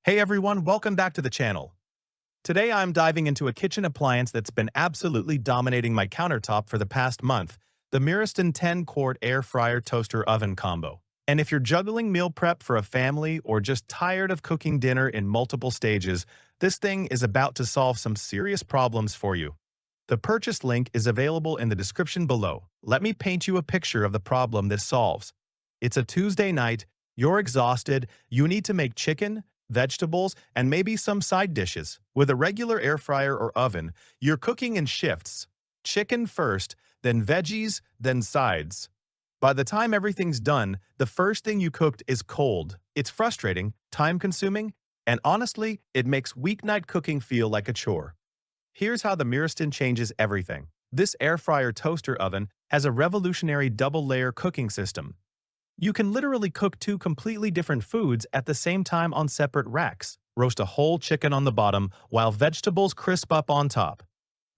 Hey everyone, welcome back to the channel. Today I'm diving into a kitchen appliance that's been absolutely dominating my countertop for the past month, the Miraston 10-quart air fryer toaster oven combo. And if you're juggling meal prep for a family or just tired of cooking dinner in multiple stages, this thing is about to solve some serious problems for you. The purchase link is available in the description below. Let me paint you a picture of the problem this solves. It's a Tuesday night, you're exhausted, you need to make chicken, vegetables, and maybe some side dishes. With a regular air fryer or oven, you're cooking in shifts. Chicken first, then veggies, then sides. By the time everything's done, the first thing you cooked is cold. It's frustrating, time-consuming, and honestly, it makes weeknight cooking feel like a chore. Here's how the Miraston changes everything. This air fryer toaster oven has a revolutionary double-layer cooking system. You can literally cook two completely different foods at the same time on separate racks. Roast a whole chicken on the bottom while vegetables crisp up on top.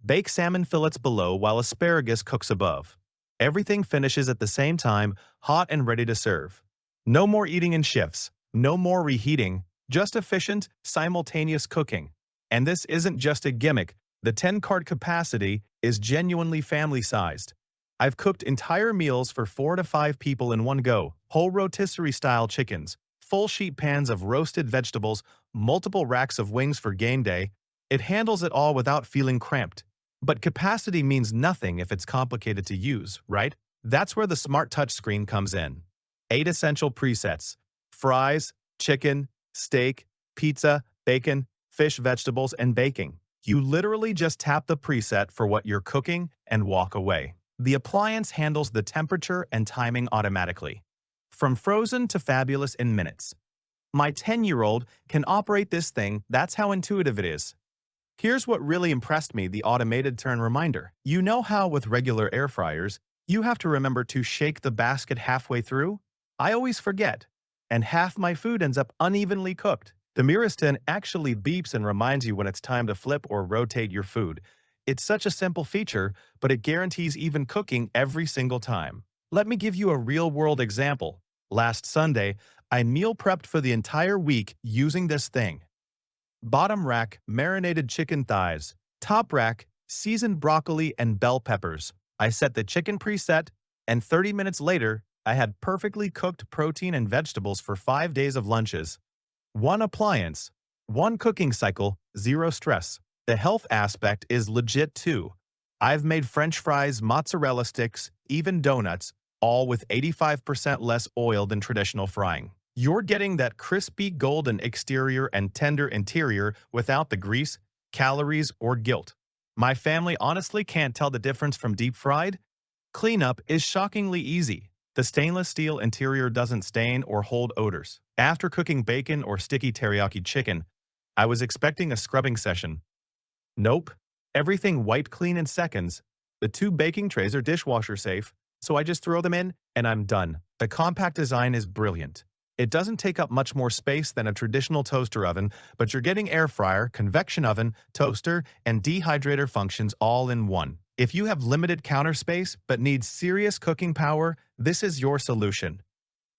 Bake salmon fillets below while asparagus cooks above. Everything finishes at the same time, hot and ready to serve. No more eating in shifts, no more reheating, just efficient, simultaneous cooking. And this isn't just a gimmick. The 10-quart capacity is genuinely family-sized. I've cooked entire meals for 4 to 5 people in one go, whole rotisserie-style chickens, full sheet pans of roasted vegetables, multiple racks of wings for game day. It handles it all without feeling cramped. But capacity means nothing if it's complicated to use, right? That's where the smart touchscreen comes in. 8 essential presets: fries, chicken, steak, pizza, bacon, fish, vegetables, and baking. You literally just tap the preset for what you're cooking and walk away. The appliance handles the temperature and timing automatically. From frozen to fabulous in minutes. My 10-year-old can operate this thing, that's how intuitive it is. Here's what really impressed me, the automated turn reminder. You know how with regular air fryers, you have to remember to shake the basket halfway through? I always forget, and half my food ends up unevenly cooked. The Miraston actually beeps and reminds you when it's time to flip or rotate your food. It's such a simple feature, but it guarantees even cooking every single time. Let me give you a real-world example. Last Sunday, I meal prepped for the entire week using this thing. Bottom rack, marinated chicken thighs. Top rack, seasoned broccoli and bell peppers. I set the chicken preset, and 30 minutes later, I had perfectly cooked protein and vegetables for 5 days of lunches. One appliance, one cooking cycle, zero stress. The health aspect is legit too. I've made French fries, mozzarella sticks, even donuts, all with 85% less oil than traditional frying. You're getting that crispy golden exterior and tender interior without the grease, calories, or guilt. My family honestly can't tell the difference from deep fried. Cleanup is shockingly easy. The stainless steel interior doesn't stain or hold odors. After cooking bacon or sticky teriyaki chicken, I was expecting a scrubbing session. Nope. Everything white clean in seconds. The 2 baking trays are dishwasher safe, so I just throw them in and I'm done. The compact design is brilliant. It doesn't take up much more space than a traditional toaster oven, but you're getting air fryer, convection oven, toaster, and dehydrator functions all in one. If you have limited counter space but need serious cooking power, this is your solution.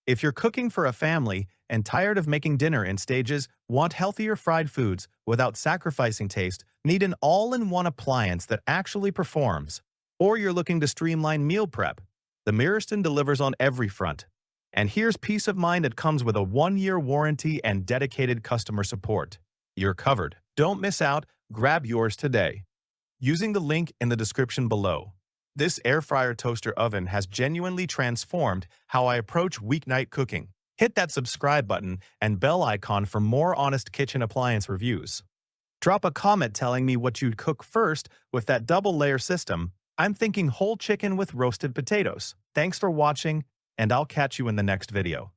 If you're cooking for a family and tired of making dinner in stages, want healthier fried foods without sacrificing taste, need an all-in-one appliance that actually performs, or you're looking to streamline meal prep, the Miraston delivers on every front. And here's peace of mind that comes with a 1-year warranty and dedicated customer support. You're covered. Don't miss out. Grab yours today using the link in the description below. This air fryer toaster oven has genuinely transformed how I approach weeknight cooking. Hit that subscribe button and bell icon for more honest kitchen appliance reviews. Drop a comment telling me what you'd cook first with that double-layer system. I'm thinking whole chicken with roasted potatoes. Thanks for watching, and I'll catch you in the next video.